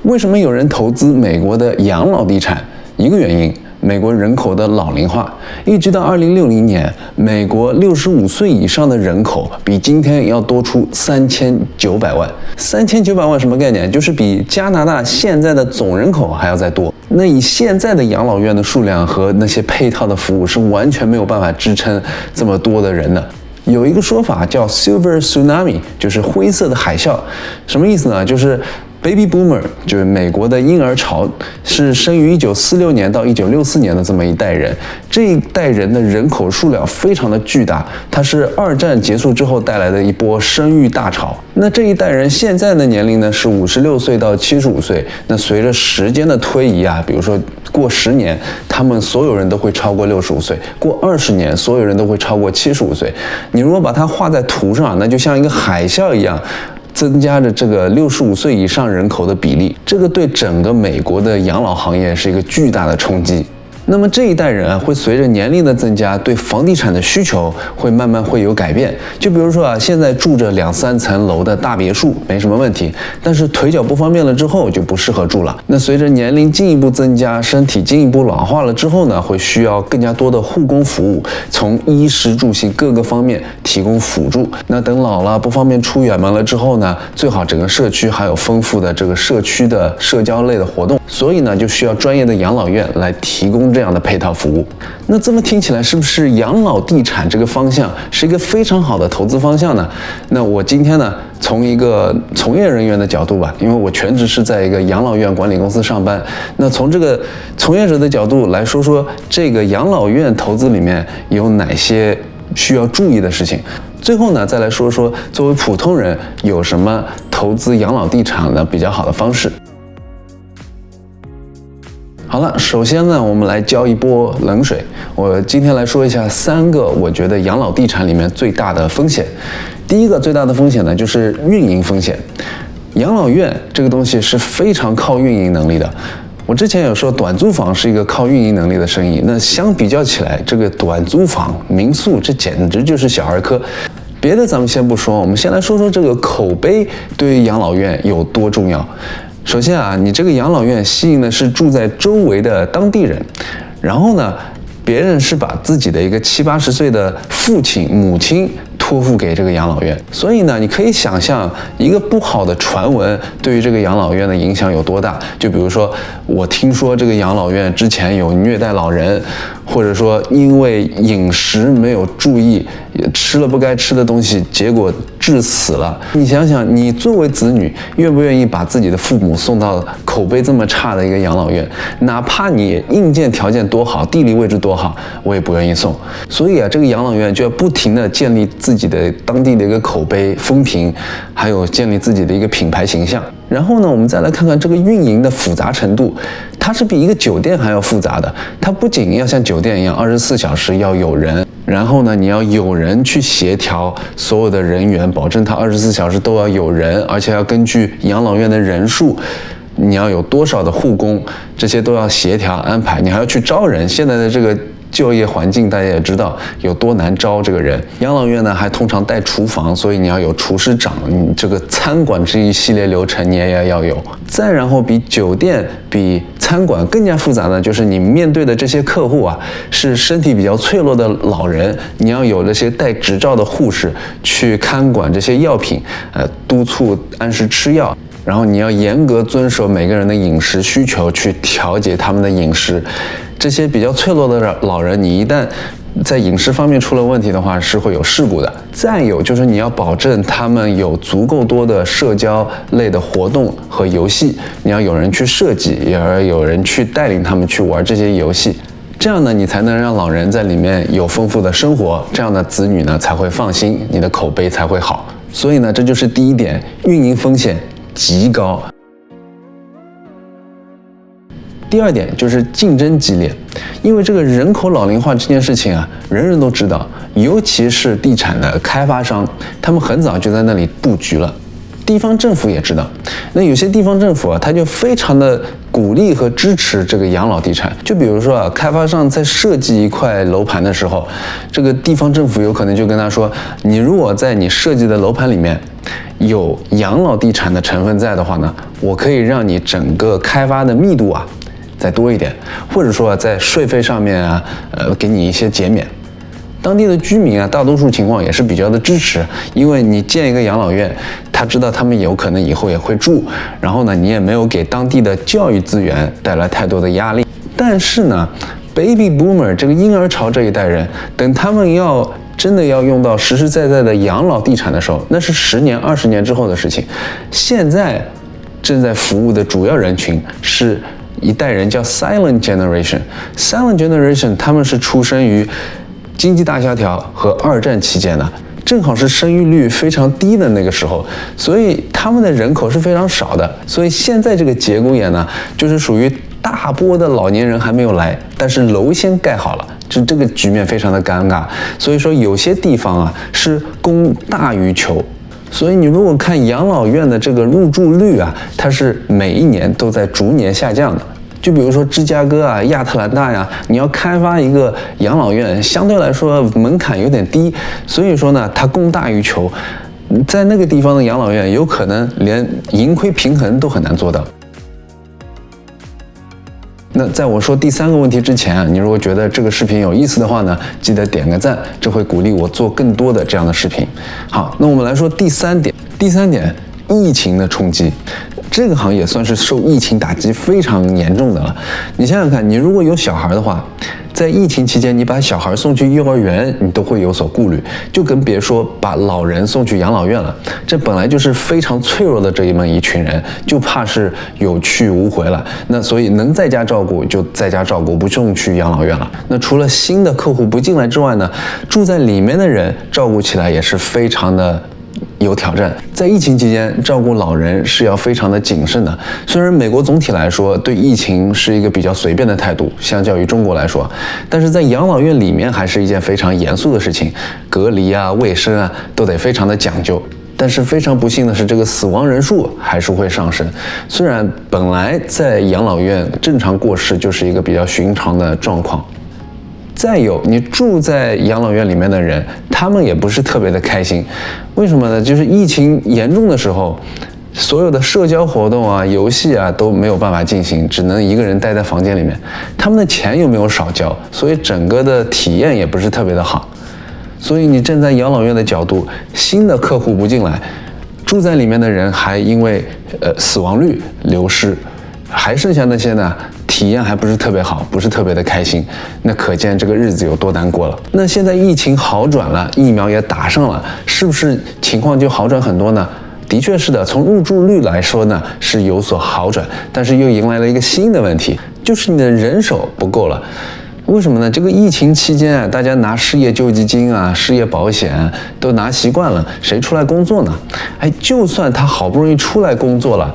为什么有人投资美国的养老地产？一个原因，美国人口的老龄化，一直到2060年，美国65岁以上的人口比今天要多出3900万。3900万什么概念？就是比加拿大现在的总人口还要再多。那以现在的养老院的数量和那些配套的服务，是完全没有办法支撑这么多的人的。有一个说法叫 Silver Tsunami， 就是灰色的海啸。什么意思呢？就是Baby Boomer 就是美国的婴儿潮，是生于1946年到1964年的这么一代人。这一代人的人口数量非常的巨大，它是2战结束之后带来的一波生育大潮。那这一代人现在的年龄呢是56岁到75岁。那随着时间的推移啊，比如说过10年，他们所有人都会超过65岁；过20年，所有人都会超过75岁。你如果把它画在图上，那就像一个海啸一样，增加着这个65岁以上人口的比例，这个对整个美国的养老行业是一个巨大的冲击。那么这一代人啊，会随着年龄的增加，对房地产的需求会慢慢会有改变。就比如说啊，现在住着2、3层楼的大别墅没什么问题，但是腿脚不方便了之后就不适合住了。那随着年龄进一步增加，身体进一步老化了之后呢，会需要更加多的护工服务，从衣食住行各个方面提供辅助。那等老了不方便出远门了之后呢，最好整个社区还有丰富的这个社区的社交类的活动，所以呢就需要专业的养老院来提供这样的配套服务。那这么听起来是不是养老地产这个方向是一个非常好的投资方向呢？那我今天呢，从一个从业人员的角度吧，因为我全职是在一个养老院管理公司上班，那从这个从业者的角度来说说这个养老院投资里面有哪些需要注意的事情。最后呢，再来说说作为普通人有什么投资养老地产的比较好的方式。好了，首先呢，我们来浇一波冷水。我今天来说一下3个我觉得养老地产里面最大的风险。第一个最大的风险呢，就是运营风险。养老院这个东西是非常靠运营能力的。我之前有说短租房是一个靠运营能力的生意，那相比较起来，这个短租房、民宿这简直就是小儿科。别的咱们先不说，我们先来说说这个口碑对于养老院有多重要。首先啊，你这个养老院吸引的是住在周围的当地人，然后呢，别人是把自己的一个70、80岁的父亲、母亲托付给这个养老院，所以呢，你可以想象一个不好的传闻对于这个养老院的影响有多大。就比如说，我听说这个养老院之前有虐待老人，或者说因为饮食没有注意，吃了不该吃的东西，结果致死了。你想想，你作为子女，愿不愿意把自己的父母送到口碑这么差的一个养老院？哪怕你硬件条件多好，地理位置多好，我也不愿意送。所以啊，这个养老院就要不停地建立自己的当地的一个口碑、风评，还有建立自己的一个品牌形象。然后呢，我们再来看看这个运营的复杂程度，它是比一个酒店还要复杂的。它不仅要像酒店一样24小时要有人，然后呢，你要有人去协调所有的人员，保证它24小时都要有人，而且要根据养老院的人数，你要有多少的护工，这些都要协调安排。你还要去招人，现在的这个就业环境大家也知道有多难招这个人。养老院呢还通常带厨房，所以你要有厨师长，你这个餐馆这一系列流程你也要有。再然后比酒店、比餐馆更加复杂的就是你面对的这些客户啊，是身体比较脆弱的老人，你要有这些带执照的护士去看管这些药品，督促按时吃药。然后你要严格遵守每个人的饮食需求，去调节他们的饮食。这些比较脆弱的老人，你一旦在饮食方面出了问题的话，是会有事故的。再有就是你要保证他们有足够多的社交类的活动和游戏，你要有人去设计，也要有人去带领他们去玩这些游戏。这样呢，你才能让老人在里面有丰富的生活，这样的子女呢才会放心，你的口碑才会好。所以呢，这就是第一点，运营风险极高。第二点就是竞争激烈，因为这个人口老龄化这件事情啊，人人都知道，尤其是地产的开发商，他们很早就在那里布局了。地方政府也知道，那有些地方政府啊，他就非常的鼓励和支持这个养老地产。就比如说啊，开发商在设计一块楼盘的时候，这个地方政府有可能就跟他说，你如果在你设计的楼盘里面有养老地产的成分在的话呢，我可以让你整个开发的密度啊再多一点，或者说在税费上面啊，给你一些减免。当地的居民啊，大多数情况也是比较的支持，因为你建一个养老院，他知道他们有可能以后也会住，然后呢，你也没有给当地的教育资源带来太多的压力。但是呢，Baby Boomer 这个婴儿潮这一代人，等他们真的要用到实实在在的养老地产的时候，那是10年、20年之后的事情。现在正在服务的主要人群是一代人叫 Silent Generation。Silent Generation 他们是出生于经济大萧条和2战期间的，正好是生育率非常低的那个时候，所以他们的人口是非常少的。所以现在这个节骨眼呢，就是属于大波的老年人还没有来，但是楼先盖好了，这个局面非常的尴尬。所以说有些地方啊是供大于求。所以你如果看养老院的这个入住率啊，它是每一年都在逐年下降的。就比如说芝加哥啊、亚特兰大呀，你要开发一个养老院，相对来说门槛有点低，所以说呢，它供大于求，在那个地方的养老院有可能连盈亏平衡都很难做到。那在我说第3个问题之前啊，你如果觉得这个视频有意思的话呢，记得点个赞，这会鼓励我做更多的这样的视频。好，那我们来说第3点。第3点，疫情的冲击。这个行业算是受疫情打击非常严重的了。你想想看，你如果有小孩的话，在疫情期间，你把小孩送去幼儿园，你都会有所顾虑，就更别说把老人送去养老院了。这本来就是非常脆弱的这么一群人，就怕是有去无回了。那所以能在家照顾就在家照顾，不送去养老院了。那除了新的客户不进来之外呢，住在里面的人照顾起来也是非常的有挑战。在疫情期间照顾老人是要非常的谨慎的。虽然美国总体来说对疫情是一个比较随便的态度，相较于中国来说，但是在养老院里面还是一件非常严肃的事情，隔离啊、卫生啊都得非常的讲究。但是非常不幸的是，这个死亡人数还是会上升。虽然本来在养老院正常过世就是一个比较寻常的状况。再有，你住在养老院里面的人，他们也不是特别的开心。为什么呢？就是疫情严重的时候，所有的社交活动啊、游戏啊都没有办法进行，只能一个人待在房间里面。他们的钱又没有少交，所以整个的体验也不是特别的好。所以你站在养老院的角度，新的客户不进来，住在里面的人还因为死亡率流失，还剩下那些呢，体验还不是特别好，不是特别的开心，那可见这个日子有多难过了。那现在疫情好转了，疫苗也打上了，是不是情况就好转很多呢？的确是的，从入住率来说呢是有所好转，但是又迎来了一个新的问题，就是你的人手不够了。为什么呢？这个疫情期间啊，大家拿失业救济金啊、失业保险都拿习惯了，谁出来工作呢？就算他好不容易出来工作了，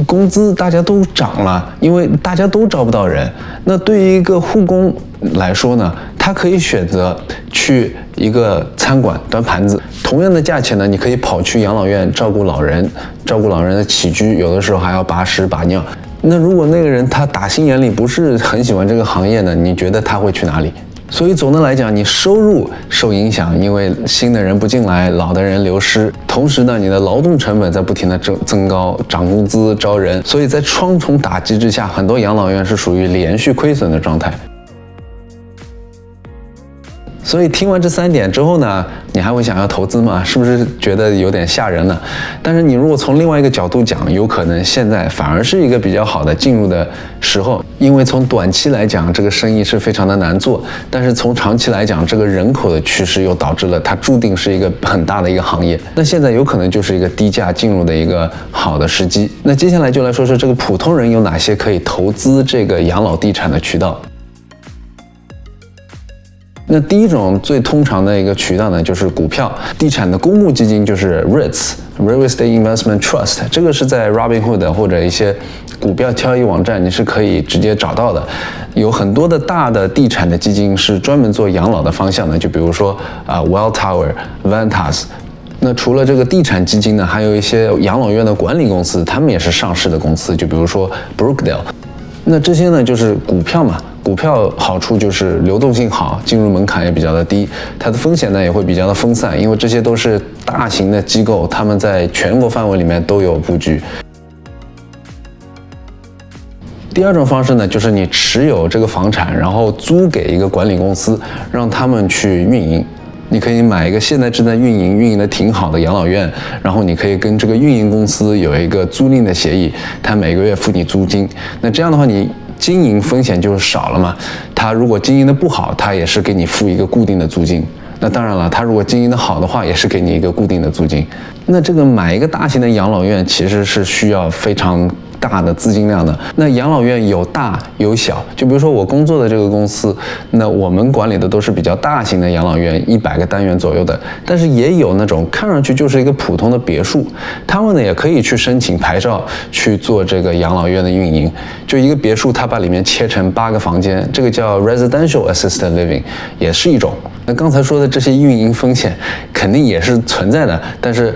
工资大家都涨了，因为大家都招不到人。那对于一个护工来说呢，他可以选择去一个餐馆端盘子，同样的价钱呢，你可以跑去养老院照顾老人，照顾老人的起居，有的时候还要把屎把尿。那如果那个人他打心眼里不是很喜欢这个行业呢，你觉得他会去哪里？所以总的来讲，你收入受影响，因为新的人不进来，老的人流失，同时呢，你的劳动成本在不停的增高，涨工资、招人，所以在双重打击之下，很多养老院是属于连续亏损的状态。所以听完这3点之后呢，你还会想要投资吗？是不是觉得有点吓人呢？但是你如果从另外一个角度讲，有可能现在反而是一个比较好的进入的时候，因为从短期来讲，这个生意是非常的难做，但是从长期来讲，这个人口的趋势又导致了它注定是一个很大的一个行业。那现在有可能就是一个低价进入的一个好的时机。那接下来就来说说这个普通人有哪些可以投资这个养老地产的渠道。那第一种最通常的一个渠道呢，就是股票。地产的公募基金就是 REITs，Real Estate Investment Trust， 这个是在 Robinhood 或者一些股票交易网站你是可以直接找到的。有很多的大的地产的基金是专门做养老的方向的，就比如说Welltower、Ventas。那除了这个地产基金呢，还有一些养老院的管理公司，他们也是上市的公司，就比如说 Brookdale。那这些呢就是股票嘛，股票好处就是流动性好，进入门槛也比较的低，它的风险呢也会比较的分散，因为这些都是大型的机构，他们在全国范围里面都有布局。第二种方式呢，就是你持有这个房产，然后租给一个管理公司，让他们去运营。你可以买一个现在正在运营的挺好的养老院，然后你可以跟这个运营公司有一个租赁的协议，他每个月付你租金。那这样的话，你经营风险就少了嘛。他如果经营的不好，他也是给你付一个固定的租金。那当然了，他如果经营的好的话，也是给你一个固定的租金。那这个买一个大型的养老院其实是需要非常大的资金量的。那养老院有大有小，就比如说我工作的这个公司，那我们管理的都是比较大型的养老院，100个单元左右的，但是也有那种看上去就是一个普通的别墅，他们呢也可以去申请牌照去做这个养老院的运营。就一个别墅，它把里面切成8个房间，这个叫 residential assisted living， 也是一种。那刚才说的这些运营风险肯定也是存在的，但是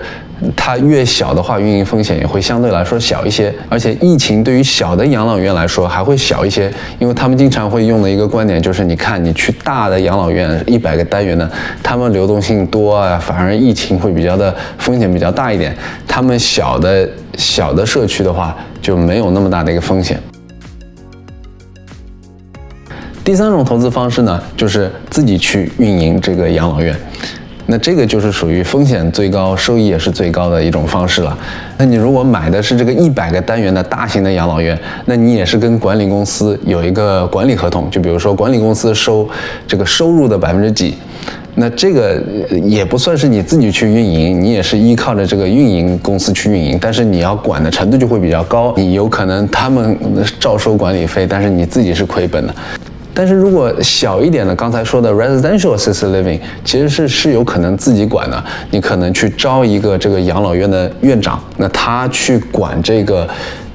它越小的话，运营风险也会相对来说小一些。而且疫情对于小的养老院来说还会小一些，因为他们经常会用的一个观点就是，你看你去大的养老院100个单元的，他们流动性多啊，反而疫情会比较的风险比较大一点。他们小的社区的话就没有那么大的一个风险。第三种投资方式呢，就是自己去运营这个养老院。那这个就是属于风险最高、收益也是最高的一种方式了。那你如果买的是这个100个单元的大型的养老院，那你也是跟管理公司有一个管理合同，就比如说管理公司收这个收入的几%，那这个也不算是你自己去运营，你也是依靠着这个运营公司去运营，但是你要管的程度就会比较高，你有可能他们照收管理费，但是你自己是亏本的。但是如果小一点的，刚才说的 residential assisted living， 其实是有可能自己管的。你可能去招一个这个养老院的院长，那他去管这个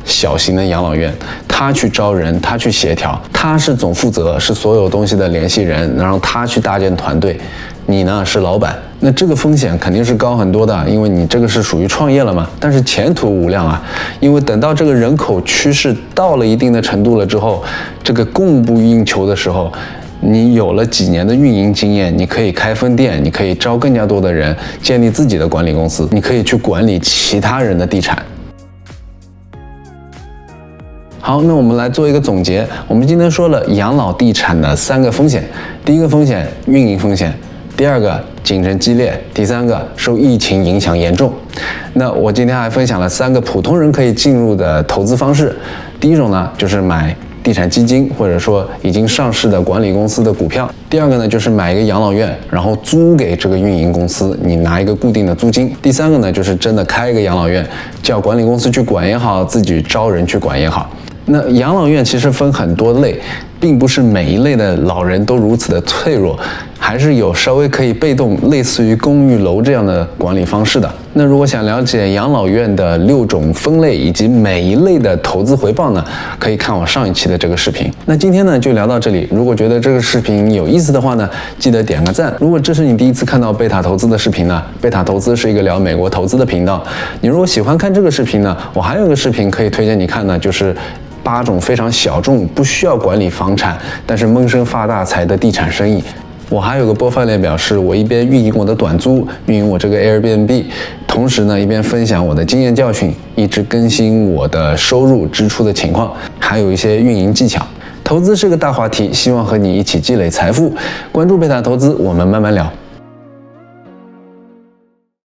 小型的养老院，他去招人，他去协调，他是总负责，是所有东西的联系人，然后他去搭建团队，你呢是老板。那这个风险肯定是高很多的，因为你这个是属于创业了嘛，但是前途无量啊。因为等到这个人口趋势到了一定的程度了之后，这个供不应求的时候，你有了几年的运营经验，你可以开分店，你可以招更加多的人，建立自己的管理公司，你可以去管理其他人的地产。好，那我们来做一个总结。我们今天说了养老地产的3个风险。第一个风险，运营风险；第二个，竞争激烈；第三个，受疫情影响严重。那我今天还分享了3个普通人可以进入的投资方式。第一种呢，就是买地产基金，或者说已经上市的管理公司的股票。第二个呢，就是买一个养老院，然后租给这个运营公司，你拿一个固定的租金。第三个呢，就是真的开一个养老院，叫管理公司去管也好，自己招人去管也好。那养老院其实分很多类，并不是每一类的老人都如此的脆弱，还是有稍微可以被动，类似于公寓楼这样的管理方式的。那如果想了解养老院的6种分类以及每一类的投资回报呢，可以看我上一期的这个视频。那今天呢就聊到这里，如果觉得这个视频有意思的话呢，记得点个赞。如果这是你第一次看到贝塔投资的视频呢，贝塔投资是一个聊美国投资的频道。你如果喜欢看这个视频呢，我还有一个视频可以推荐你看呢，就是8种非常小众、不需要管理房产，但是闷声发大财的地产生意。我还有个播放列表，是我一边运营我的短租，运营我这个 Airbnb， 同时呢一边分享我的经验教训，一直更新我的收入支出的情况，还有一些运营技巧。投资是个大话题，希望和你一起积累财富。关注贝塔投资，我们慢慢聊。